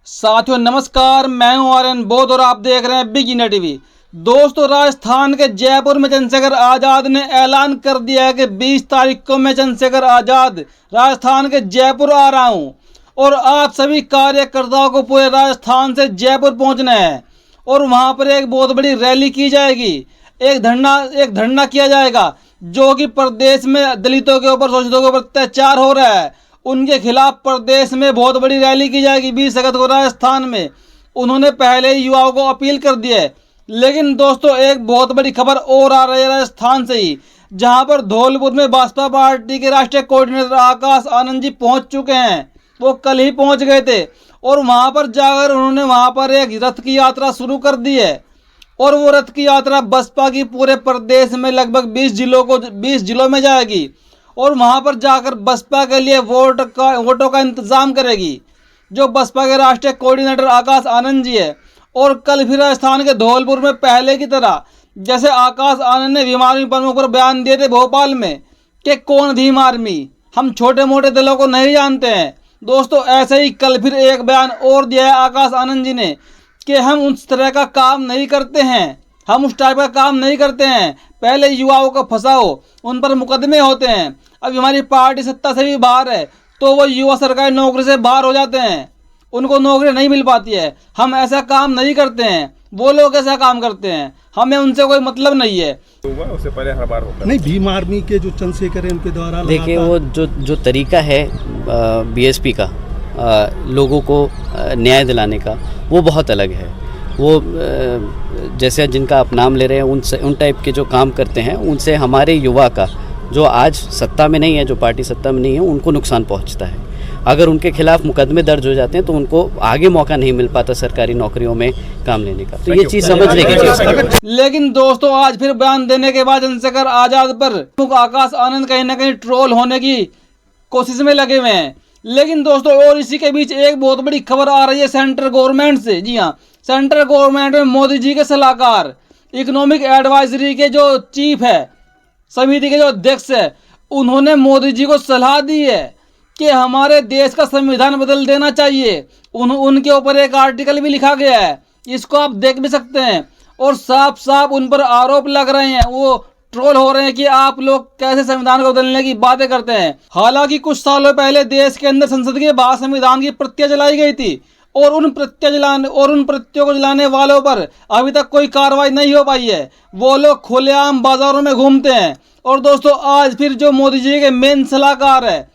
साथियों नमस्कार, मैं हूं आर्यन बोध और आप देख रहे हैं बिग इंडिया टीवी। दोस्तों, राजस्थान के जयपुर में चंद्रशेखर आजाद ने ऐलान कर दिया है कि 20 तारीख को मैं चंद्रशेखर आजाद राजस्थान के जयपुर आ रहा हूं और आप सभी कार्यकर्ताओं को पूरे राजस्थान से जयपुर पहुंचना है और वहां पर एक बहुत बड़ी रैली की जाएगी। एक धरना किया जाएगा जो कि प्रदेश में दलितों के ऊपर, शोषितों के ऊपर अत्याचार हो रहा है, उनके खिलाफ प्रदेश में बहुत बड़ी रैली की जाएगी 20 अगस्त को राजस्थान में। उन्होंने पहले ही युवाओं को अपील कर दी है। लेकिन दोस्तों, एक बहुत बड़ी खबर और आ रही है राजस्थान से ही, जहां पर धौलपुर में भाजपा पार्टी के राष्ट्रीय कोऑर्डिनेटर आकाश आनंद जी पहुंच चुके हैं। वो कल ही पहुंच गए थे और वहां पर जाकर उन्होंने वहां पर एक रथ की यात्रा शुरू कर दी है और वो रथ की यात्रा बसपा की पूरे प्रदेश में लगभग 20 जिलों में जाएगी और वहां पर जाकर बसपा के लिए वोटों का इंतजाम करेगी, जो बसपा के राष्ट्रीय कोऑर्डिनेटर आकाश आनंद जी है। और कल फिर राजस्थान के धौलपुर में पहले की तरह, जैसे आकाश आनंद ने भीम आर्मी प्रमुख पर बयान दिए थे भोपाल में कि कौन भीम आर्मी, हम छोटे मोटे दलों को नहीं जानते हैं। दोस्तों, ऐसे ही कल फिर एक बयान और दिया है आकाश आनंद जी ने कि हम उस तरह का काम नहीं करते हैं, हम उस टाइप का काम नहीं करते हैं। पहले युवाओं को फंसाओ, उन पर मुकदमे होते हैं। अब हमारी पार्टी सत्ता से भी बाहर है तो वो युवा सरकारी नौकरी से बाहर हो जाते हैं, उनको नौकरी नहीं मिल पाती है। हम ऐसा काम नहीं करते हैं, वो लोग ऐसा काम करते हैं, हमें उनसे कोई मतलब नहीं है। उससे पहले हर बार होता नहीं, भीम आर्मी के जो चंद्रशेखर है उनके द्वारा देखिए, वो जो तरीका है बीएसपी का लोगों को न्याय दिलाने का, वो बहुत अलग है। वो जैसे जिनका आप नाम ले रहे हैं उन टाइप के जो काम करते हैं, उनसे हमारे युवा का, जो आज सत्ता में नहीं है, जो पार्टी सत्ता में नहीं है, उनको नुकसान पहुंचता है। अगर उनके खिलाफ मुकदमे दर्ज हो जाते हैं तो उनको आगे मौका नहीं मिल पाता सरकारी नौकरियों में काम लेने का। तो ये चीज़ समझने की चीज़। लेकिन दोस्तों, आज फिर बयान देने के बाद चंद्रशेखर आजाद पर आकाश आनंद कहीं ना कहीं ट्रोल होने की कोशिश में लगे हुए हैं। लेकिन दोस्तों, और इसी के बीच एक बहुत बड़ी खबर आ रही है सेंट्रल गवर्नमेंट से। जी हाँ, सेंट्रल गवर्नमेंट में मोदी जी के सलाहकार, इकोनॉमिक एडवाइजरी के जो चीफ है, समिति के जो अध्यक्ष है, उन्होंने मोदी जी को सलाह दी है कि हमारे देश का संविधान बदल देना चाहिए। उनके ऊपर एक आर्टिकल भी लिखा गया है, इसको आप देख भी सकते हैं। और साफ साफ उन पर आरोप लग रहे हैं, वो ट्रोल हो रहे हैं कि आप लोग कैसे संविधान को बदलने की बातें करते हैं। हालांकि कुछ सालों पहले देश के अंदर संसद के बाहर संविधान की प्रतियां जलाई गई थी और उन प्रतियों को जलाने वालों पर अभी तक कोई कार्रवाई नहीं हो पाई है। वो लोग खुलेआम बाजारों में घूमते हैं। और दोस्तों, आज फिर जो मोदी जी के मेन सलाहकार है,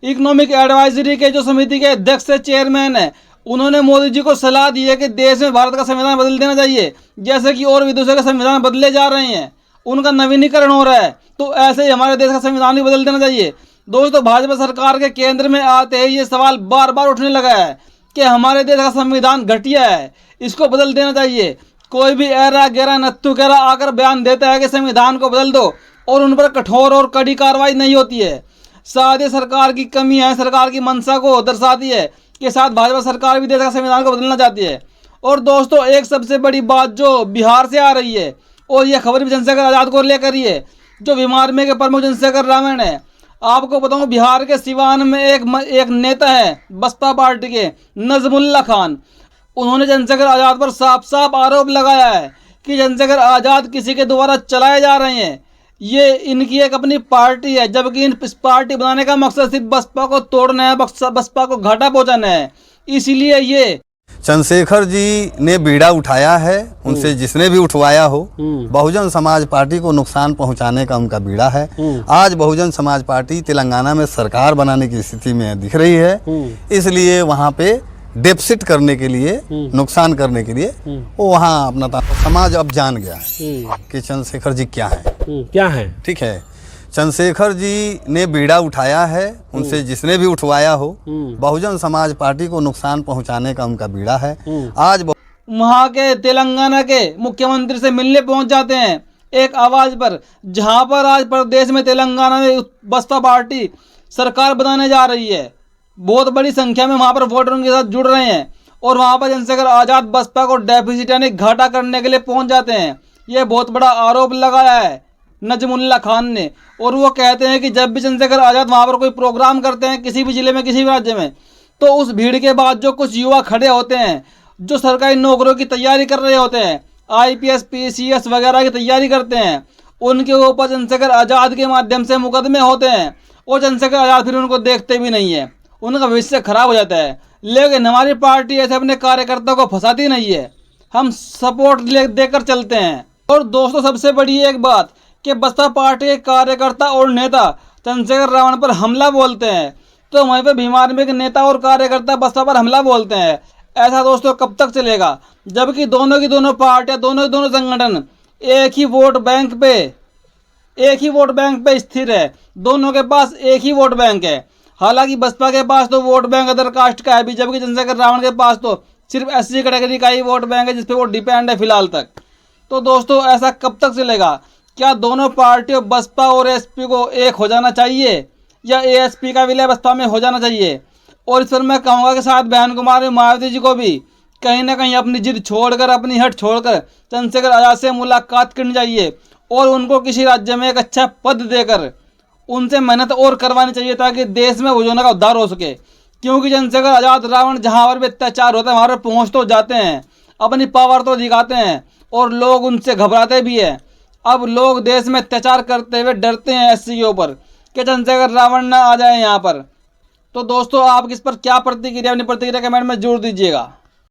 इकोनॉमिक एडवाइजरी के जो समिति के अध्यक्ष से चेयरमैन है, उन्होंने मोदी जी को सलाह दी है कि देश में भारत का संविधान बदल देना चाहिए। जैसे कि और विदेशों के संविधान बदले जा रहे हैं, उनका नवीनीकरण हो रहा है, तो ऐसे ही हमारे देश का संविधान भी बदल देना चाहिए। दोस्तों, भाजपा सरकार के केंद्र में आते ही ये सवाल बार बार उठने लगा है कि हमारे देश का संविधान घटिया है, इसको बदल देना चाहिए। कोई भी ऐरा गैरा नत्थु गैरा आकर बयान देता है कि संविधान को बदल दो और उन पर कठोर और कड़ी कार्रवाई नहीं होती है। शायद ये सरकार की कमी है, सरकार की मंशा को दर्शाती है कि शायद भाजपा सरकार भी देश का संविधान को बदलना चाहती है। और दोस्तों, एक सबसे बड़ी बात जो बिहार से आ रही है, और यह खबर भी चंद्रशेखर आजाद को लेकर ही है, जो भीम आर्मी के प्रमुख चंद्रशेखर रावण है। आपको बताऊं, बिहार के सिवान में एक नेता है बसपा पार्टी के, नजमुल्ला खान। उन्होंने चंद्रशेखर आजाद पर साफ साफ आरोप लगाया है कि चंद्रशेखर आजाद किसी के द्वारा चलाए जा रहे हैं, ये इनकी एक अपनी पार्टी है, जबकि इस पार्टी बनाने का मकसद सिर्फ बसपा को तोड़ना है, बसपा को घाटा पहुंचाना है। इसीलिए ये चंद्रशेखर जी ने बीड़ा उठाया है, उनसे जिसने भी उठवाया हो, बहुजन समाज पार्टी को नुकसान पहुंचाने का उनका बीड़ा है। आज बहुजन समाज पार्टी तेलंगाना में सरकार बनाने की स्थिति में दिख रही है, इसलिए वहां पे डेफिसिट करने के लिए, नुकसान करने के लिए वो वहाँ अपना समाज अब जान गया है कि चंद्रशेखर जी क्या है। ठीक है, चंद्रशेखर जी ने बीड़ा उठाया है, उनसे जिसने भी उठवाया हो, बहुजन समाज पार्टी को नुकसान पहुंचाने का उनका बीड़ा है। आज वहाँ के तेलंगाना के मुख्यमंत्री से मिलने पहुंच जाते हैं एक आवाज पर, जहां पर आज प्रदेश में तेलंगाना में बसपा पार्टी सरकार बनाने जा रही है। बहुत बड़ी संख्या में वहां पर वोटर उनके साथ जुड़ रहे हैं और वहां पर चंद्रशेखर आजाद बसपा को डेफिसिट यानी घाटा करने के लिए पहुंच जाते हैं। ये बहुत बड़ा आरोप लगाया है नजमुल्ला खान ने। और वो कहते हैं कि जब भी चंद्रशेखर आजाद वहाँ पर कोई प्रोग्राम करते हैं किसी भी जिले में, किसी भी राज्य में, तो उस भीड़ के बाद जो कुछ युवा खड़े होते हैं, जो सरकारी नौकरियों की तैयारी कर रहे होते हैं, IPS PCS वगैरह की तैयारी करते हैं, उनके ऊपर चंद्रशेखर आज़ाद के माध्यम से मुकदमे होते हैं और चंद्रशेखर आज़ाद फिर उनको देखते भी नहीं है, उनका भविष्य खराब हो जाता है। लेकिन हमारी पार्टी ऐसे अपने कार्यकर्ताओं को फंसाती नहीं है, हम सपोर्ट देकर चलते हैं। और दोस्तों, सबसे बड़ी एक बात कि बसपा पार्टी के कार्यकर्ता और नेता चंद्रशेखर रावण पर हमला बोलते हैं, तो वहीं पर भीम आर्मी के नेता और कार्यकर्ता बसपा पर हमला बोलते हैं। ऐसा दोस्तों कब तक चलेगा, जबकि दोनों की दोनों पार्टियां, दोनों संगठन एक ही वोट बैंक पे स्थिर है, दोनों के पास एक ही वोट बैंक है। हालांकि बसपा के पास तो वोट बैंक अदर कास्ट का है भी, जबकि चंद्रशेखर रावण के पास तो सिर्फ SC कैटेगरी का ही वोट बैंक है जिस पे वो डिपेंड है फिलहाल तक। तो दोस्तों, ऐसा कब तक चलेगा? क्या दोनों पार्टियों बसपा और ASP को एक हो जाना चाहिए या ASP का विलय बसपा में हो जाना चाहिए? और इस पर मैं कहूँगा कि साथ बहन कुमारी मायावती जी को भी कहीं ना कहीं अपनी जिद छोड़कर, अपनी हट छोड़कर चंद्रशेखर आज़ाद से मुलाकात करनी चाहिए और उनको किसी राज्य में एक अच्छा पद देकर उनसे मेहनत और करवानी चाहिए ताकि देश में भुजों का उद्धार हो सके। क्योंकि चंद्रशेखर आज़ाद रावण जहाँ पर भी अत्याचार होता है वहाँ पर पहुँच तो जाते हैं, अपनी पावर तो दिखाते हैं और लोग उनसे घबराते भी हैं। अब लोग देश में अत्याचार करते हुए डरते हैं SC के ऊपर कि चंद्रशेखर रावण ना आ जाए यहाँ पर। तो दोस्तों, आप इस पर क्या प्रतिक्रिया, अपनी प्रतिक्रिया कमेंट में जरूर दीजिएगा।